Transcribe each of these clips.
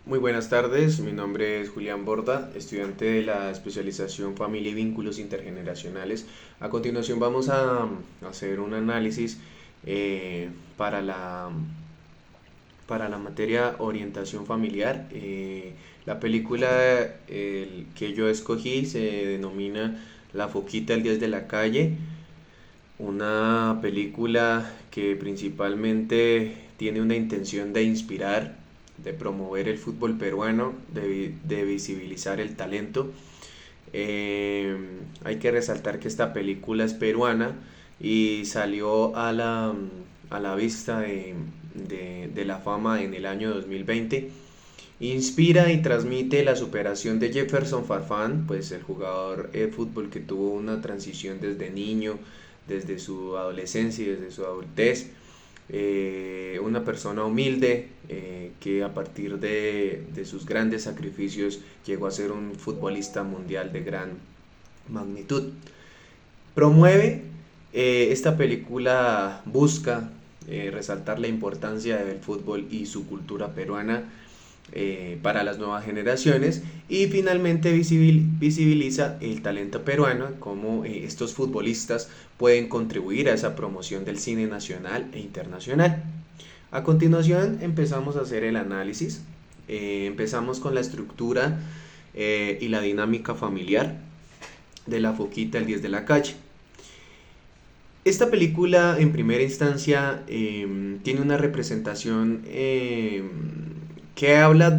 Muy buenas tardes, mi nombre es Julián Borda, estudiante de la especialización Familia y Vínculos Intergeneracionales. A continuación vamos a hacer un análisis eh, para la, para la materia orientación familiar. La película que yo escogí se denomina La Foquita, el Dios de la Calle, una película que principalmente tiene una intención de inspirar, de promover el fútbol peruano, de visibilizar el talento. Eh, Hay que resaltar que esta película es peruana y salió a la vista de la fama en el año 2020. Inspira y transmite la superación de Jefferson Farfán, pues el jugador de fútbol que tuvo una transición desde niño, desde su adolescencia y desde su adultez. Una persona humilde que a partir de sus grandes sacrificios llegó a ser un futbolista mundial de gran magnitud. Promueve, esta película busca resaltar la importancia del fútbol y su cultura peruana para las nuevas generaciones y finalmente visibiliza el talento peruano, cómo estos futbolistas pueden contribuir a esa promoción del cine nacional e internacional. A continuación empezamos a hacer el análisis. Empezamos con la estructura y la dinámica familiar de La Foquita, el 10 de la calle. Esta película en primera instancia tiene una representación que habla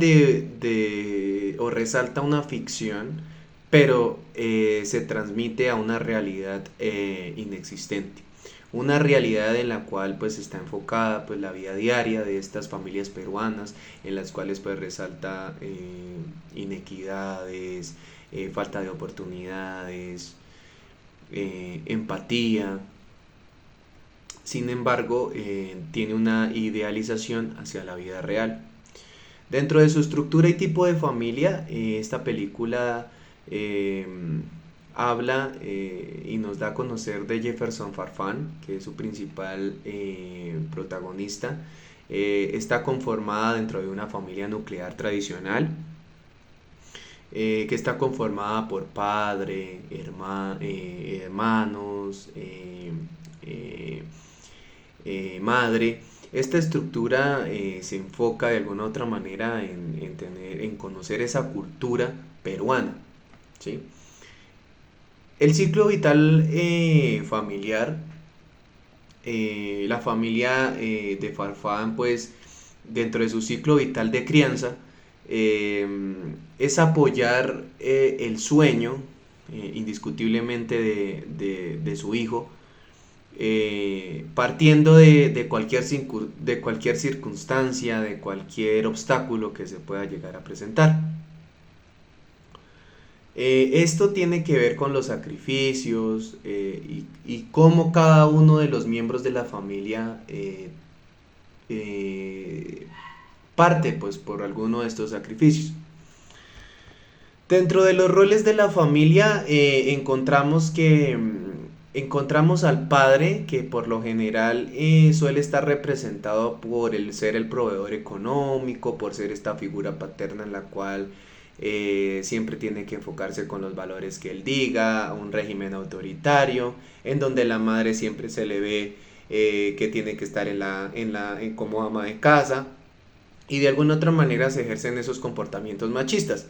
o resalta una ficción, pero se transmite a una realidad inexistente. Una realidad en la cual pues está enfocada pues la vida diaria de estas familias peruanas, en las cuales pues resalta inequidades, falta de oportunidades, empatía. Sin embargo, tiene una idealización hacia la vida real. Dentro de su estructura y tipo de familia, esta película eh, habla y nos da a conocer de Jefferson Farfán, que es su principal protagonista. Está conformada dentro de una familia nuclear tradicional, que está conformada por padre, hermanos, eh, madre. Esta estructura se enfoca de alguna otra manera en conocer esa cultura peruana. ¿Sí? El ciclo vital familiar, la familia de Farfán, pues dentro de su ciclo vital de crianza, eh, es apoyar el sueño indiscutiblemente de su hijo, partiendo de cualquier circunstancia, de cualquier obstáculo que se pueda llegar a presentar. Esto tiene que ver con los sacrificios y cómo cada uno de los miembros de la familia eh, parte pues por alguno de estos sacrificios. Dentro de los roles de la familia encontramos al padre, que por lo general suele estar representado por el ser el proveedor económico, por ser esta figura paterna en la cual siempre tiene que enfocarse con los valores que él diga, un régimen autoritario, en donde la madre siempre se le ve que tiene que estar como ama de casa, y de alguna otra manera se ejercen esos comportamientos machistas.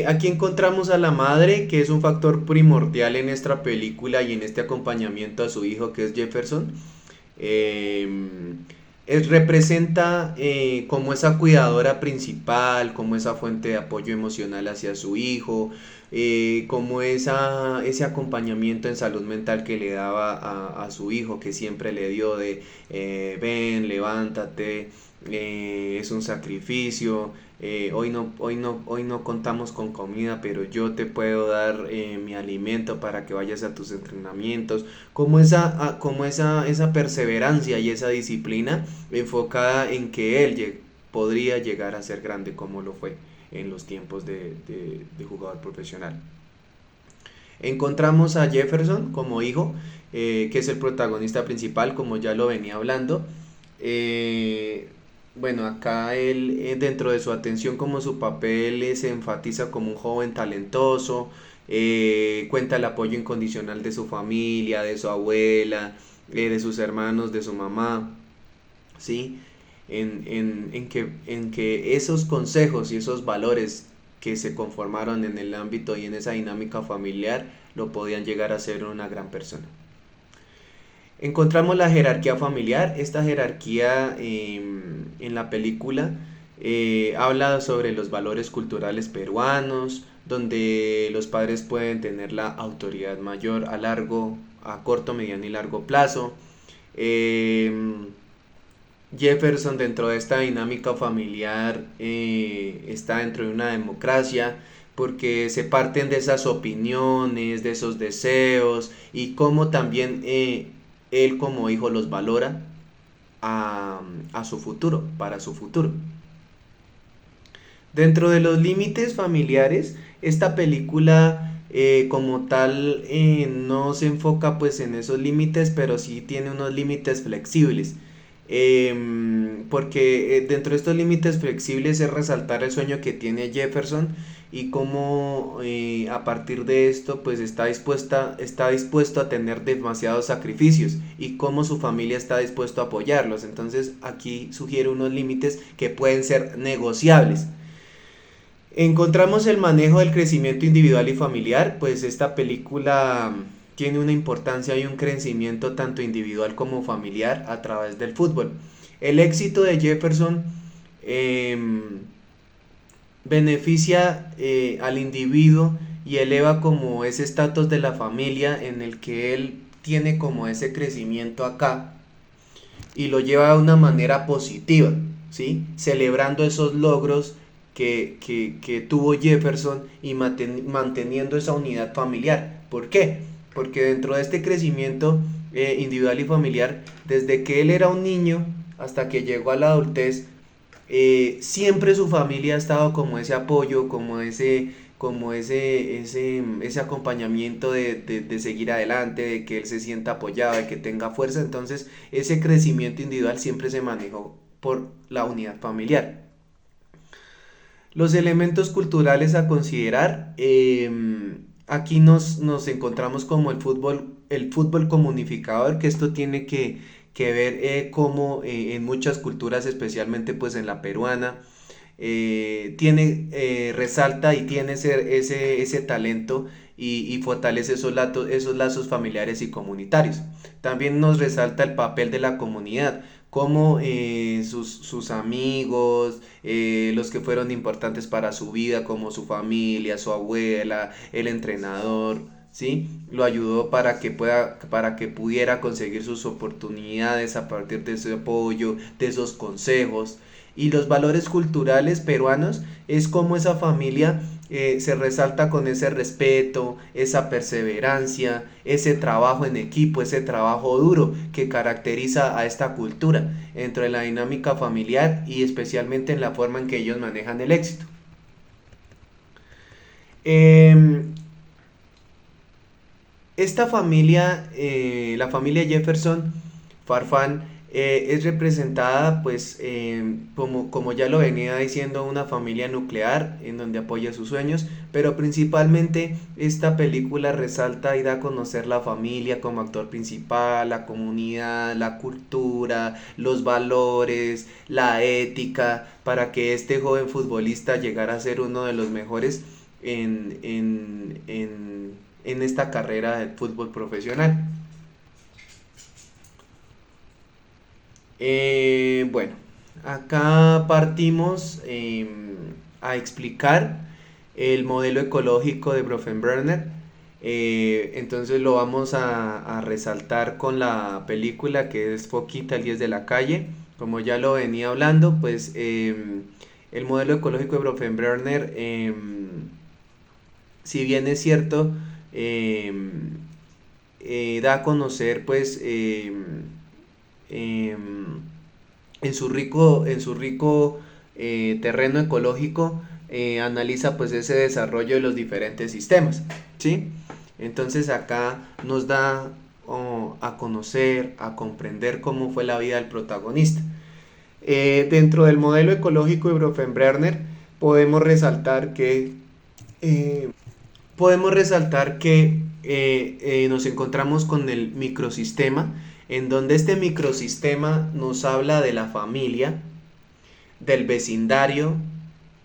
Aquí encontramos a la madre, que es un factor primordial en esta película y en este acompañamiento a su hijo, que es Jefferson. Eh, Representa como esa cuidadora principal, como esa fuente de apoyo emocional hacia su hijo, como ese acompañamiento en salud mental que le daba a su hijo, que siempre le dio de ven, levántate, es un sacrificio, hoy no contamos con comida, pero yo te puedo dar mi alimento para que vayas a tus entrenamientos, esa perseverancia y esa disciplina enfocada en que él podría llegar a ser grande como lo fue en los tiempos de jugador profesional. Encontramos a Jefferson como hijo, que es el protagonista principal, como ya lo venía hablando. Eh, Bueno, acá él, dentro de su atención como su papel, se enfatiza como un joven talentoso, cuenta el apoyo incondicional de su familia, de su abuela, de sus hermanos, de su mamá, ¿sí? En que esos consejos y esos valores que se conformaron en el ámbito y en esa dinámica familiar lo podían llegar a ser una gran persona. Encontramos la jerarquía familiar. Esta jerarquía en la película habla sobre los valores culturales peruanos, donde los padres pueden tener la autoridad mayor a corto, mediano y largo plazo. Eh, Jefferson, dentro de esta dinámica familiar, está dentro de una democracia porque se parten de esas opiniones, de esos deseos y cómo también él como hijo los valora a, a su futuro, para su futuro. Dentro de los límites familiares, esta película como tal no se enfoca pues en esos límites, pero sí tiene unos límites flexibles. Porque dentro de estos límites flexibles es resaltar el sueño que tiene Jefferson y cómo a partir de esto pues está dispuesto a tener demasiados sacrificios y cómo su familia está dispuesto a apoyarlos. Entonces aquí sugiere unos límites que pueden ser negociables. Encontramos el manejo del crecimiento individual y familiar, pues esta película tiene una importancia y un crecimiento tanto individual como familiar a través del fútbol. El éxito de Jefferson eh, beneficia al individuo y eleva como ese estatus de la familia en el que él tiene como ese crecimiento acá y lo lleva de una manera positiva, ¿sí? Celebrando esos logros que tuvo Jefferson y manteniendo esa unidad familiar. ¿Por qué? Porque dentro de este crecimiento individual y familiar, desde que él era un niño hasta que llegó a la adultez, siempre su familia ha estado como ese apoyo, ese acompañamiento de seguir adelante, de que él se sienta apoyado, de que tenga fuerza. Entonces, ese crecimiento individual siempre se manejó por la unidad familiar. Los elementos culturales a considerar, aquí nos encontramos como el fútbol como unificador, que esto tiene que ver cómo en muchas culturas, especialmente pues en la peruana, resalta y tiene ese talento y fortalece esos lazos familiares y comunitarios. También nos resalta el papel de la comunidad, como sus amigos, los que fueron importantes para su vida, como su familia, su abuela, el entrenador, ¿sí? Lo ayudó para que pudiera conseguir sus oportunidades a partir de ese apoyo, de esos consejos. Y los valores culturales peruanos es como esa familia se resalta con ese respeto, esa perseverancia, ese trabajo en equipo, ese trabajo duro que caracteriza a esta cultura dentro de la dinámica familiar y especialmente en la forma en que ellos manejan el éxito. Eh, Esta familia, la familia Jefferson Farfán, es representada, pues, como ya lo venía diciendo, una familia nuclear en donde apoya sus sueños, pero principalmente esta película resalta y da a conocer la familia como actor principal, la comunidad, la cultura, los valores, la ética, para que este joven futbolista llegara a ser uno de los mejores en esta carrera del fútbol profesional. Bueno, acá partimos a explicar el modelo ecológico de Brofenbrenner. Entonces lo vamos a resaltar con la película que es Foquita, el 10 de la calle. Como ya lo venía hablando, pues el modelo ecológico de Brofenbrenner, si bien es cierto, da a conocer pues en su rico terreno ecológico, analiza pues ese desarrollo de los diferentes sistemas, ¿sí? Entonces acá nos da a conocer, a comprender cómo fue la vida del protagonista. Dentro del modelo ecológico de Bronfenbrenner podemos resaltar que, eh, nos encontramos con el microsistema, en donde este microsistema nos habla de la familia, del vecindario,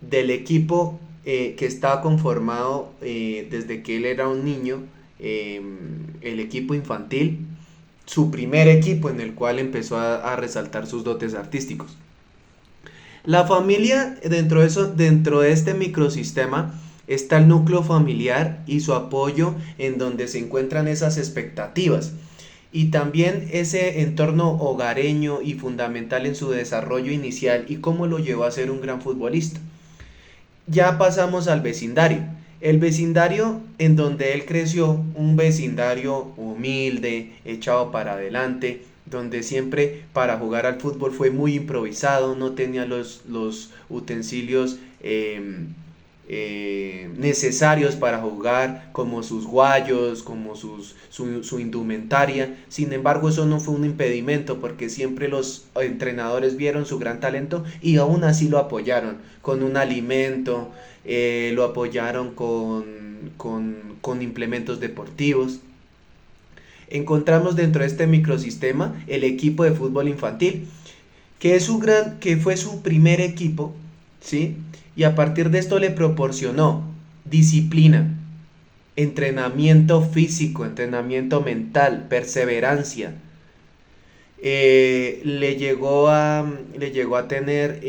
del equipo que estaba conformado desde que él era un niño, eh, el equipo infantil, su primer equipo en el cual empezó a resaltar sus dotes artísticos. La familia, dentro de este microsistema, está el núcleo familiar y su apoyo, en donde se encuentran esas expectativas. Y también ese entorno hogareño y fundamental en su desarrollo inicial y cómo lo llevó a ser un gran futbolista. Ya pasamos al vecindario. El vecindario en donde él creció, un vecindario humilde, echado para adelante, donde siempre para jugar al fútbol fue muy improvisado, no tenía los utensilios necesarios para jugar, como sus guayos, como su indumentaria. Sin embargo, eso no fue un impedimento, porque siempre los entrenadores vieron su gran talento y aún así lo apoyaron con un alimento, lo apoyaron con implementos deportivos. Encontramos dentro de este microsistema el equipo de fútbol infantil, que fue su primer equipo, ¿sí? Y a partir de esto le proporcionó disciplina, entrenamiento físico, entrenamiento mental, perseverancia. Le llegó a tener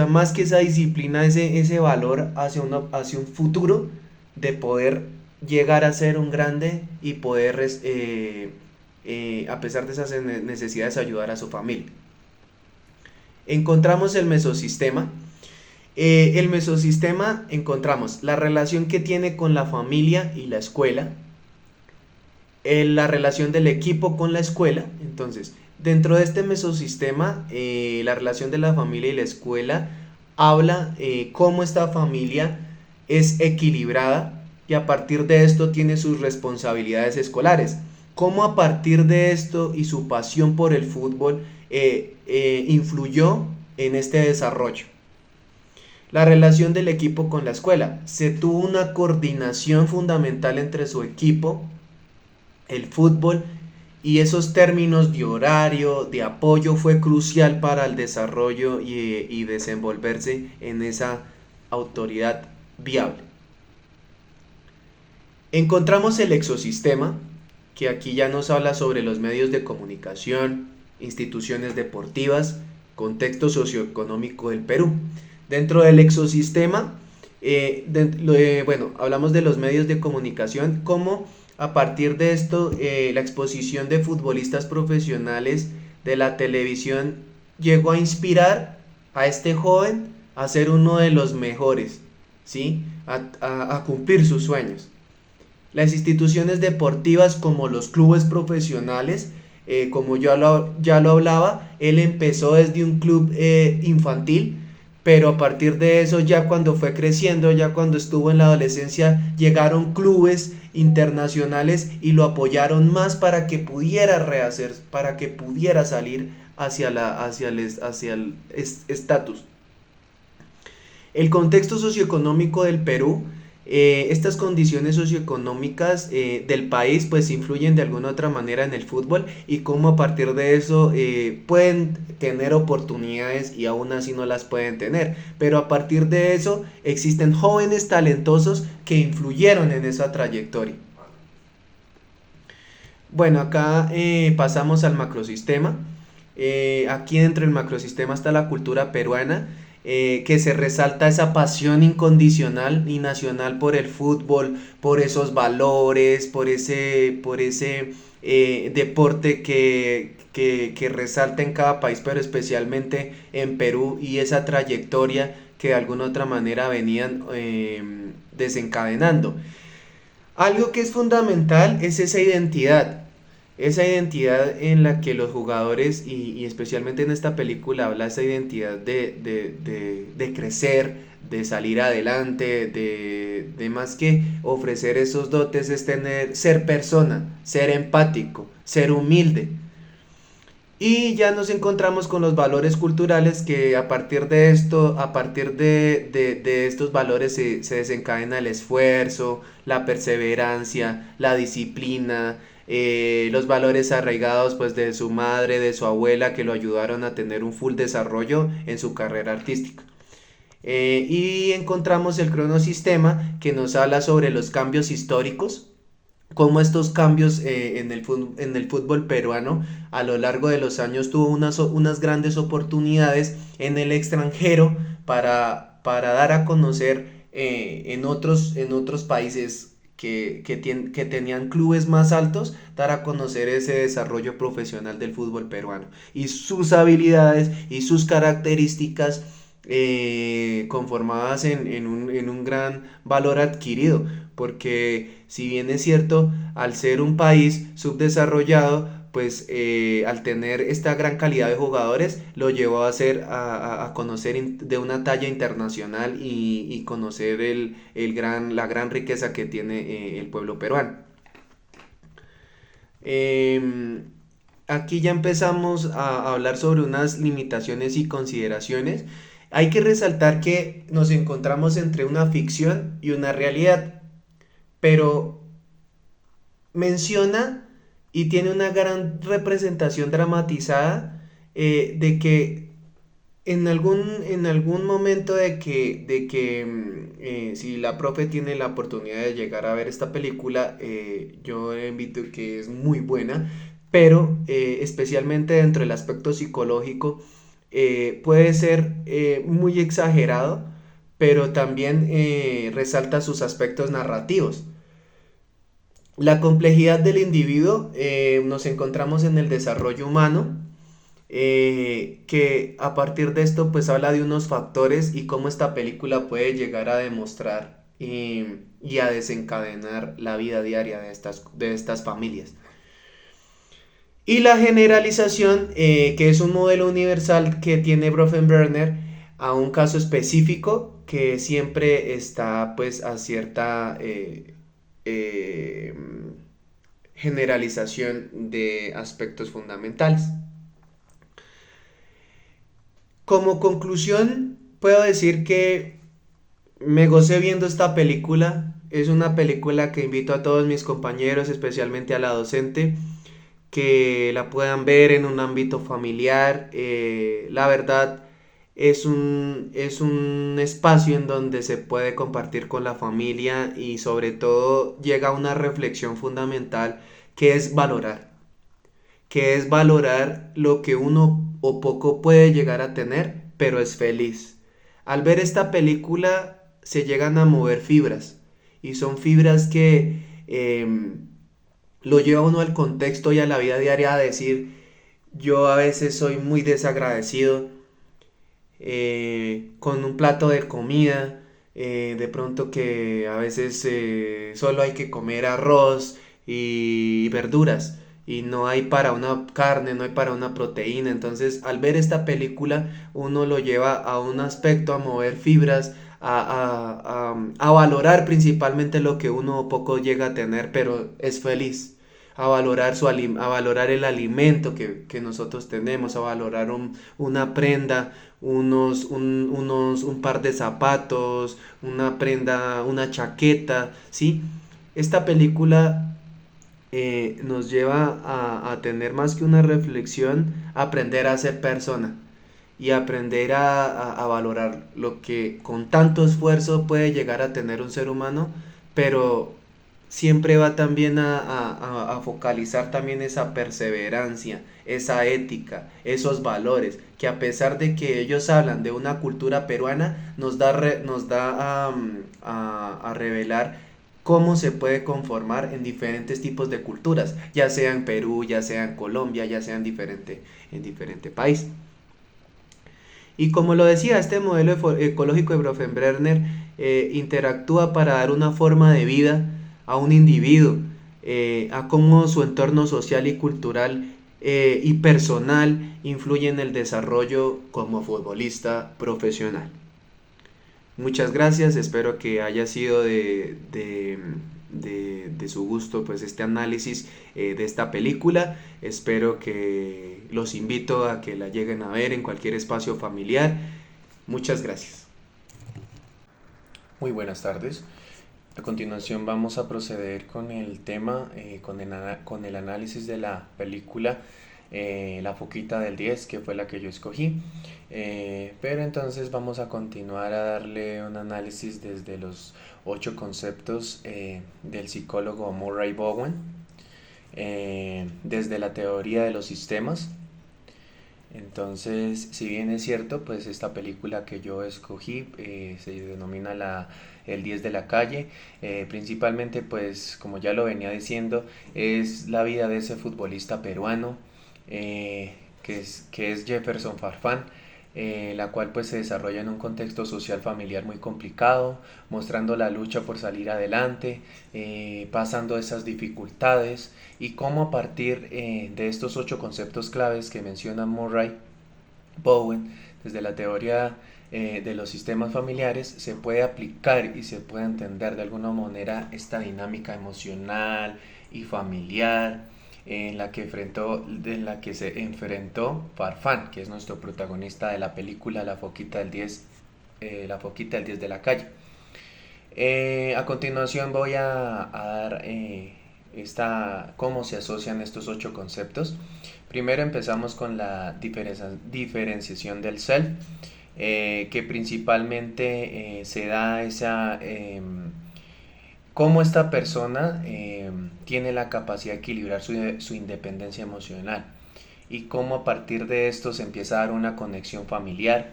más que esa disciplina, ese valor hacia un futuro de poder llegar a ser un grande y poder, a pesar de esas necesidades, ayudar a su familia. Encontramos el mesosistema. El mesosistema encontramos la relación que tiene con la familia y la escuela, la relación del equipo con la escuela. Entonces, dentro de este mesosistema, la relación de la familia y la escuela habla cómo esta familia es equilibrada y a partir de esto tiene sus responsabilidades escolares. Cómo a partir de esto y su pasión por el fútbol influyó en este desarrollo. La relación del equipo con la escuela. Se tuvo una coordinación fundamental entre su equipo, el fútbol, y esos términos de horario, de apoyo, fue crucial para el desarrollo y desenvolverse en esa autoridad viable. Encontramos el exosistema, que aquí ya nos habla sobre los medios de comunicación, instituciones deportivas, contexto socioeconómico del Perú. Dentro del exosistema, hablamos de los medios de comunicación, como a partir de esto, la exposición de futbolistas profesionales de la televisión llegó a inspirar a este joven a ser uno de los mejores, ¿sí? A cumplir sus sueños. Las instituciones deportivas, como los clubes profesionales, como ya lo hablaba, él empezó desde un club infantil, pero a partir de eso, ya cuando fue creciendo, ya cuando estuvo en la adolescencia, llegaron clubes internacionales y lo apoyaron más para que pudiera rehacer, para que pudiera salir hacia el estatus. El contexto socioeconómico del Perú. Estas condiciones socioeconómicas del país pues influyen de alguna otra manera en el fútbol, y cómo a partir de eso pueden tener oportunidades y aún así no las pueden tener, pero a partir de eso existen jóvenes talentosos que influyeron en esa trayectoria. Bueno, acá pasamos al macrosistema. Aquí dentro del macrosistema está la cultura peruana, que se resalta esa pasión incondicional y nacional por el fútbol, por esos valores, por ese deporte que resalta en cada país, pero especialmente en Perú, y esa trayectoria que de alguna otra manera venían desencadenando. Algo que es fundamental es esa identidad en la que los jugadores, y especialmente en esta película, habla esa identidad de crecer, de salir adelante, de más que ofrecer esos dotes, es ser persona, ser empático, ser humilde. Y ya nos encontramos con los valores culturales que a partir de esto, a partir de estos valores se desencadena el esfuerzo, la perseverancia, la disciplina, los valores arraigados pues de su madre, de su abuela que lo ayudaron a tener un full desarrollo en su carrera artística. Y encontramos el cronosistema que nos habla sobre los cambios históricos, cómo estos cambios en el fútbol peruano a lo largo de los años tuvo unas grandes oportunidades en el extranjero para dar a conocer en otros países que tenían clubes más altos, dar a conocer ese desarrollo profesional del fútbol peruano y sus habilidades y sus características conformadas en un gran valor adquirido, porque si bien es cierto, al ser un país subdesarrollado, pues al tener esta gran calidad de jugadores, lo llevó a hacer a conocer de una talla internacional y conocer la gran riqueza que tiene el pueblo peruano. Em, Aquí ya empezamos a hablar sobre unas limitaciones y consideraciones. Hay que resaltar que nos encontramos entre una ficción y una realidad, pero menciona y tiene una gran representación dramatizada de que en algún momento si la profe tiene la oportunidad de llegar a ver esta película, yo le invito que es muy buena, pero especialmente dentro del aspecto psicológico puede ser muy exagerado, pero también resalta sus aspectos narrativos. La complejidad del individuo, nos encontramos en el desarrollo humano, que a partir de esto pues habla de unos factores y cómo esta película puede llegar a demostrar y a desencadenar la vida diaria de estas familias. Y la generalización, que es un modelo universal que tiene Bronfenbrenner a un caso específico que siempre está pues a cierta eh, generalización de aspectos fundamentales. Como conclusión, puedo decir que me gocé viendo esta película. Es una película que invito a todos mis compañeros, especialmente a la docente, que la puedan ver en un ámbito familiar. La verdad es un espacio en donde se puede compartir con la familia y sobre todo llega a una reflexión fundamental que es valorar lo que uno o poco puede llegar a tener, pero es feliz. Al ver esta película se llegan a mover fibras y son fibras que lo lleva uno al contexto y a la vida diaria a decir, yo a veces soy muy desagradecido con un plato de comida, de pronto que a veces solo hay que comer arroz y verduras y no hay para una carne, no hay para una proteína. Entonces, al ver esta película, uno lo lleva a un aspecto, a mover fibras, a valorar principalmente lo que uno poco llega a tener, pero es feliz. A valorar, a valorar el alimento que nosotros tenemos, a valorar una prenda, un par de zapatos, una prenda, una chaqueta, ¿sí? Esta película nos lleva a tener más que una reflexión, aprender a ser persona y aprender a valorar lo que con tanto esfuerzo puede llegar a tener un ser humano, pero siempre va también a focalizar también esa perseverancia, esa ética, esos valores, que a pesar de que ellos hablan de una cultura peruana, nos da a revelar cómo se puede conformar en diferentes tipos de culturas, ya sea en Perú, ya sea en Colombia, ya sea en diferente país. Y como lo decía, este modelo ecológico de Bronfenbrenner interactúa para dar una forma de vida a un individuo, a cómo su entorno social y cultural y personal influye en el desarrollo como futbolista profesional. Muchas gracias, espero que haya sido de su gusto pues este análisis de esta película. Espero que los invito a que la lleguen a ver en cualquier espacio familiar. Muchas gracias. Muy buenas tardes. A continuación vamos a proceder con el tema, con el análisis de la película La Foquita del 10, que fue la que yo escogí. Pero entonces vamos a continuar a darle un análisis desde los 8 conceptos del psicólogo Murray Bowen, desde la teoría de los sistemas. Entonces, si bien es cierto, pues esta película que yo escogí se denomina El 10 de la calle. Principalmente, pues como ya lo venía diciendo, es la vida de ese futbolista peruano que es Jefferson Farfán, la cual pues se desarrolla en un contexto social familiar muy complicado, mostrando la lucha por salir adelante, pasando esas dificultades, y cómo a partir de estos 8 conceptos claves que menciona Murray Bowen desde la teoría de los sistemas familiares, se puede aplicar y se puede entender de alguna manera esta dinámica emocional y familiar en la que se enfrentó Farfán, que es nuestro protagonista de la película La Foquita del 10, La Foquita del 10 de la calle. A continuación voy a dar cómo se asocian estos 8 conceptos. Primero empezamos con la diferenciación del self, que principalmente se da cómo esta persona tiene la capacidad de equilibrar su independencia emocional, y cómo a partir de esto se empieza a dar una conexión familiar.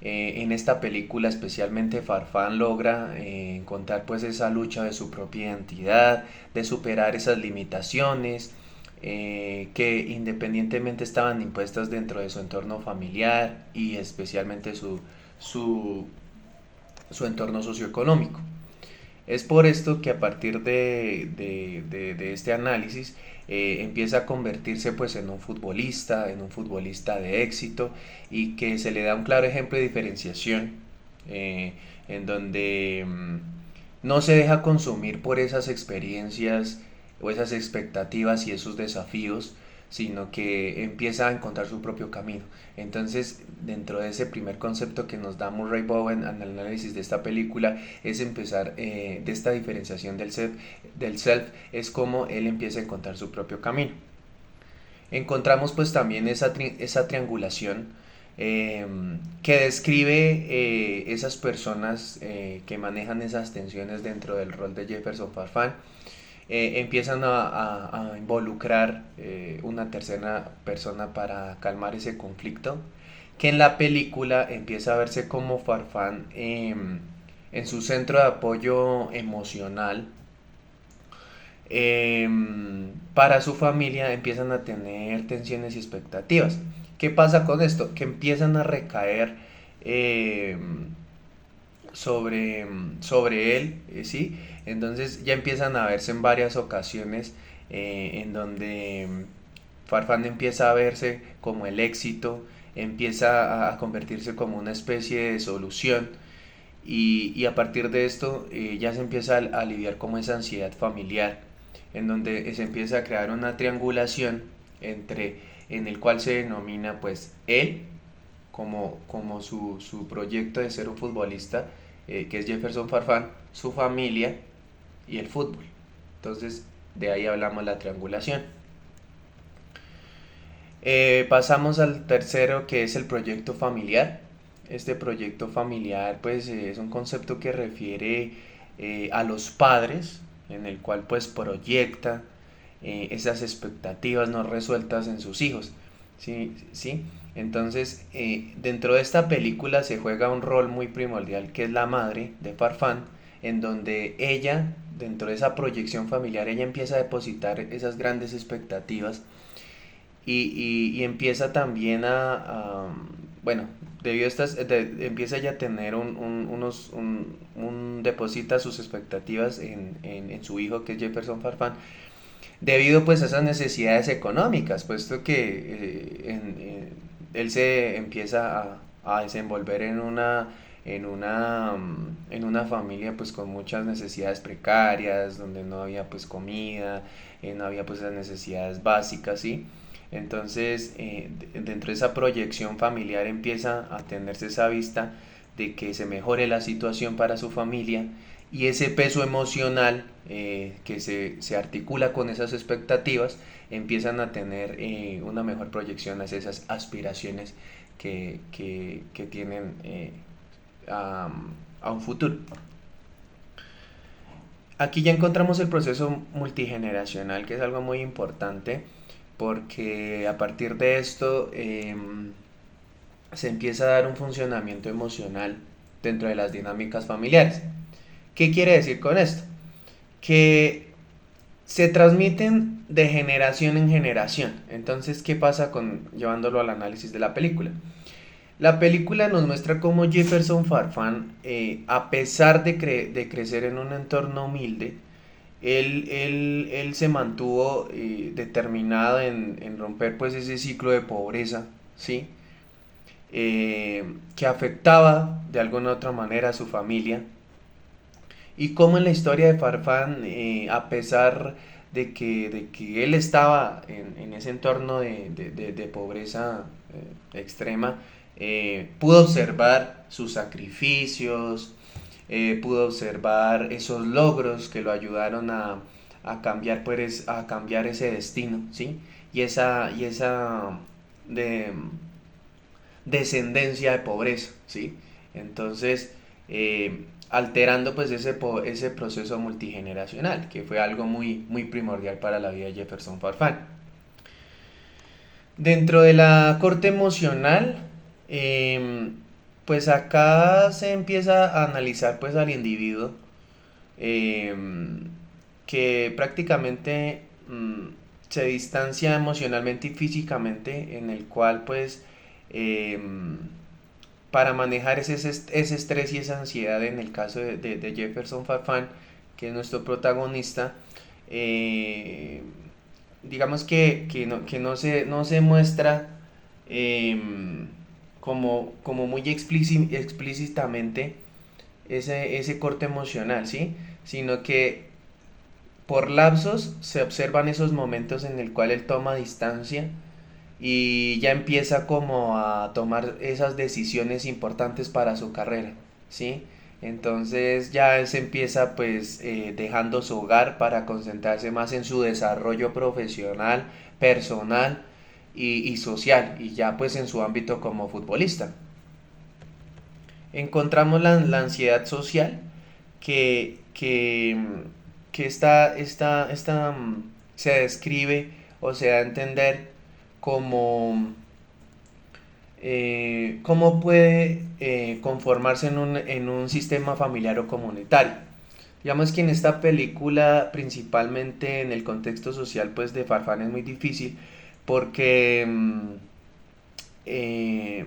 En esta película especialmente Farfán logra encontrar pues esa lucha de su propia identidad, de superar esas limitaciones que independientemente estaban impuestas dentro de su entorno familiar y especialmente su entorno socioeconómico. Es por esto que a partir de este análisis empieza a convertirse pues en un futbolista de éxito, y que se le da un claro ejemplo de diferenciación en donde no se deja consumir por esas experiencias o esas expectativas y esos desafíos, sino que empieza a encontrar su propio camino. Entonces, dentro de ese primer concepto que nos da Murray Bowen en el análisis de esta película, es empezar de esta diferenciación del self, es como él empieza a encontrar su propio camino. Encontramos pues también esa triangulación que describe esas personas que manejan esas tensiones dentro del rol de Jefferson Farfán. Empiezan a involucrar una tercera persona para calmar ese conflicto, que en la película empieza a verse como Farfán en su centro de apoyo emocional. Para su familia empiezan a tener tensiones y expectativas. ¿Qué pasa con esto? Que empiezan a recaer sobre él, ¿sí? Entonces ya empiezan a verse en varias ocasiones en donde Farfán empieza a verse como el éxito, empieza a convertirse como una especie de solución, y a partir de esto ya se empieza a lidiar como esa ansiedad familiar, en donde se empieza a crear una triangulación en el cual se denomina pues él como su proyecto de ser un futbolista, que es Jefferson Farfán, su familia y el fútbol. Entonces, de ahí hablamos la triangulación. Pasamos al tercero, que es el proyecto familiar. Este proyecto familiar pues es un concepto que refiere a los padres, en el cual pues proyecta esas expectativas no resueltas en sus hijos. ¿Sí? ¿Sí? Entonces, dentro de esta película se juega un rol muy primordial, que es la madre de Farfán, en donde ella, dentro de esa proyección familiar, ella empieza a depositar esas grandes expectativas, y empieza también bueno, debido a estas, empieza ella a tener deposita sus expectativas en su hijo, que es Jefferson Farfán, debido pues a esas necesidades económicas, puesto que él se empieza a desenvolver en una familia pues con muchas necesidades precarias, donde no había pues comida, no había pues las necesidades básicas, ¿sí? Entonces, dentro de esa proyección familiar empieza a tenerse esa vista de que se mejore la situación para su familia y ese peso emocional que se articula con esas expectativas empiezan a tener una mejor proyección hacia esas aspiraciones que tienen a, a un futuro. Aquí ya encontramos el proceso multigeneracional, que es algo muy importante, porque a partir de esto se empieza a dar un funcionamiento emocional dentro de las dinámicas familiares. ¿Qué quiere decir con esto? Que se transmiten de generación en generación. Entonces, ¿qué pasa con llevándolo al análisis de la película? La película nos muestra cómo Jefferson Farfán, a pesar de crecer en un entorno humilde, él se mantuvo determinado en romper pues ese ciclo de pobreza, ¿sí? Que afectaba de alguna u otra manera a su familia. Y cómo en la historia de Farfán, a pesar de que él estaba en ese entorno de pobreza extrema, pudo observar sus sacrificios, pudo observar esos logros que lo ayudaron a cambiar, pues, a cambiar ese destino, ¿sí? Y esa de, descendencia de pobreza, ¿sí? Entonces, alterando pues ese proceso multigeneracional, que fue algo muy primordial para la vida de Jefferson Farfán. Dentro de la corte emocional, pues acá se empieza a analizar pues al individuo, eh, que prácticamente se distancia emocionalmente y físicamente, en el cual pues eh, para manejar ese estrés y esa ansiedad en el caso de Jefferson Farfán, que es nuestro protagonista, eh, digamos que no se muestra eh, como muy explícitamente ese corte emocional, ¿sí? Sino que por lapsos se observan esos momentos en el cual él toma distancia y ya empieza como a tomar esas decisiones importantes para su carrera, ¿sí? Entonces ya él se empieza pues dejando su hogar para concentrarse más en su desarrollo profesional, personal y social, y ya pues en su ámbito como futbolista. Encontramos la ansiedad social que, que, que se describe o se da a entender como cómo puede conformarse en un sistema familiar o comunitario. Digamos que en esta película, principalmente en el contexto social pues de Farfán, es muy difícil porque eh,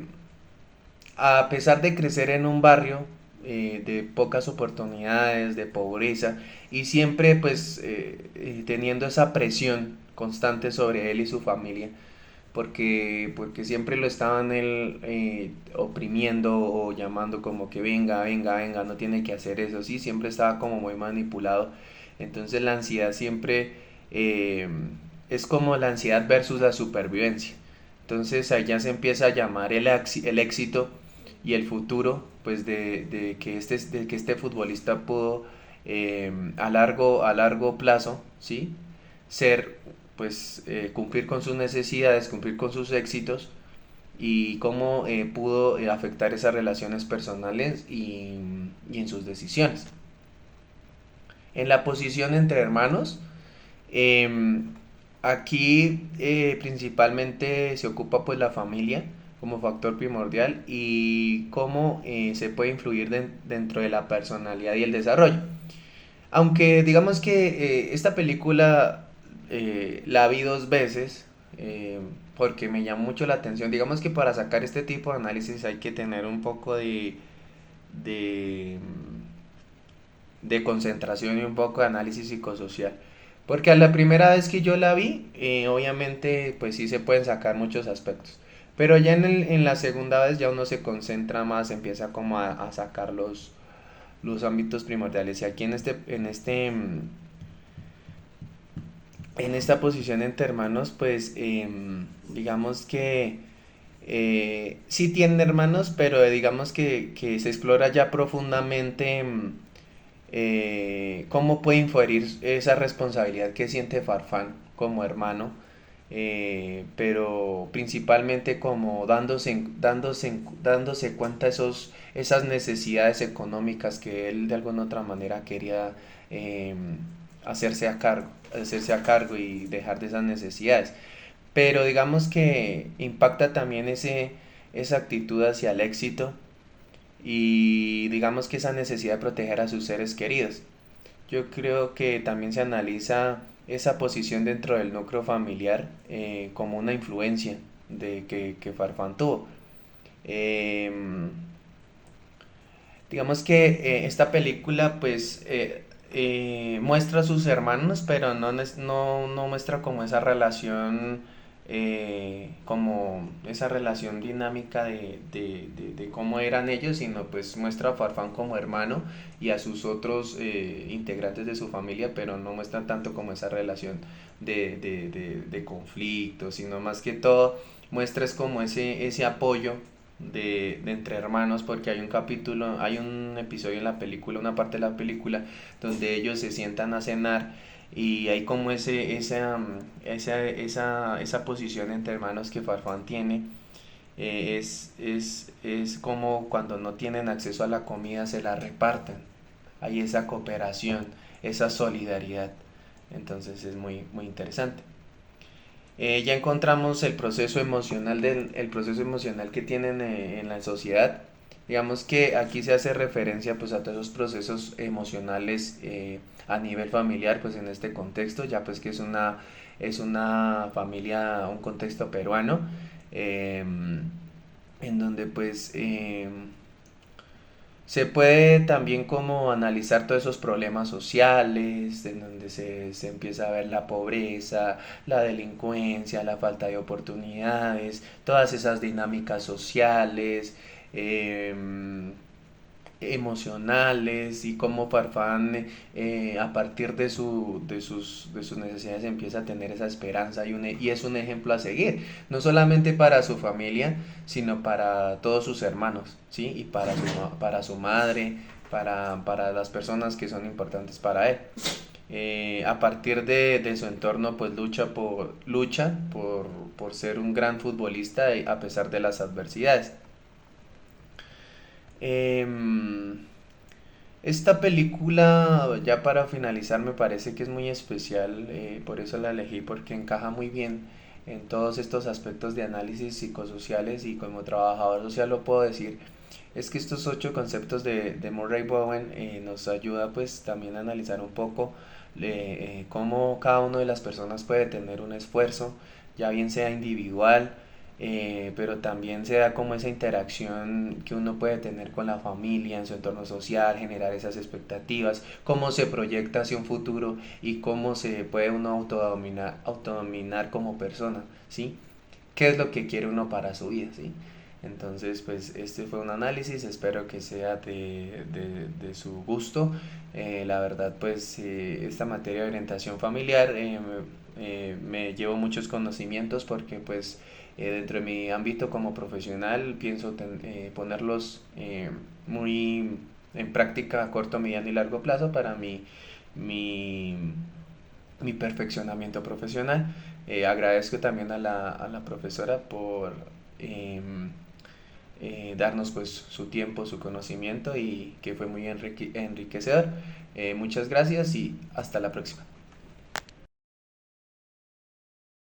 a pesar de crecer en un barrio de pocas oportunidades, de pobreza, y siempre pues teniendo esa presión constante sobre él y su familia, porque siempre lo estaban él oprimiendo o llamando como que venga, no tiene que hacer eso, sí, siempre estaba como muy manipulado. Entonces la ansiedad siempre eh, es como la ansiedad versus la supervivencia. Entonces allá se empieza a llamar el éxito y el futuro pues de que este futbolista pudo a largo plazo, ¿sí? Ser pues cumplir con sus necesidades, cumplir con sus éxitos y cómo pudo afectar esas relaciones personales y en sus decisiones. En la posición entre hermanos, eh, aquí principalmente se ocupa pues la familia como factor primordial y cómo se puede influir dentro de la personalidad y el desarrollo. Aunque digamos que esta película la vi dos veces porque me llamó mucho la atención. Digamos que para sacar este tipo de análisis hay que tener un poco de, de concentración y un poco de análisis psicosocial. Porque a la primera vez que yo la vi, obviamente pues sí se pueden sacar muchos aspectos. Pero ya en la segunda vez ya uno se concentra más, empieza como a sacar los ámbitos primordiales. Y aquí en esta posición entre hermanos, pues digamos que sí tienen hermanos, pero digamos que se explora ya profundamente cómo puede inferir esa responsabilidad que siente Farfán como hermano, pero principalmente como dándose cuenta esas necesidades económicas que él de alguna otra manera quería eh, hacerse a cargo y dejar de esas necesidades. Pero digamos que impacta también esa actitud hacia el éxito y digamos que esa necesidad de proteger a sus seres queridos. Yo creo que también se analiza esa posición dentro del núcleo familiar como una influencia que Farfán tuvo. Eh, digamos que esta película pues muestra a sus hermanos, pero no muestra como esa relación, como esa relación dinámica de cómo eran ellos, sino pues muestra a Farfán como hermano y a sus otros integrantes de su familia, pero no muestra tanto como esa relación de conflicto, sino más que todo muestra es como ese apoyo de entre hermanos, porque hay un episodio en la película, una parte de la película donde ellos se sientan a cenar y hay como esa posición entre hermanos que Farfán tiene. Es como cuando no tienen acceso a la comida se la reparten. Hay esa cooperación, esa solidaridad. Entonces es muy interesante. Ya encontramos el proceso emocional que tienen en la sociedad. Digamos que aquí se hace referencia pues a todos esos procesos emocionales a nivel familiar, pues en este contexto, ya pues que es una familia, un contexto peruano, eh, en donde pues se puede también como analizar todos esos problemas sociales, en donde se empieza a ver la pobreza, la delincuencia, la falta de oportunidades, todas esas dinámicas sociales, eh, emocionales y cómo Farfán a partir de sus necesidades empieza a tener esa esperanza y es un ejemplo a seguir, no solamente para su familia, sino para todos sus hermanos, ¿sí? Y para su madre, para las personas que son importantes para él. A partir de su entorno, pues por ser un gran futbolista a pesar de las adversidades. Em, Esta película, ya para finalizar, me parece que es muy especial, por eso la elegí, porque encaja muy bien en todos estos aspectos de análisis psicosociales y como trabajador social lo puedo decir, es que estos 8 conceptos de Murray Bowen nos ayuda pues también a analizar un poco cómo cada una de las personas puede tener un esfuerzo, ya bien sea individual, pero también se da como esa interacción que uno puede tener con la familia, en su entorno social, generar esas expectativas, cómo se proyecta hacia un futuro y cómo se puede uno autodominar como persona, ¿sí? ¿Qué es lo que quiere uno para su vida, ¿sí? Entonces, pues este fue un análisis, espero que sea de su gusto. La verdad, pues esta materia de orientación familiar me llevo muchos conocimientos porque pues dentro de mi ámbito como profesional pienso ponerlos muy en práctica a corto, mediano y largo plazo para mi, mi perfeccionamiento profesional. Agradezco también a la profesora por darnos pues su tiempo, su conocimiento y que fue muy enriquecedor. Muchas gracias y hasta la próxima.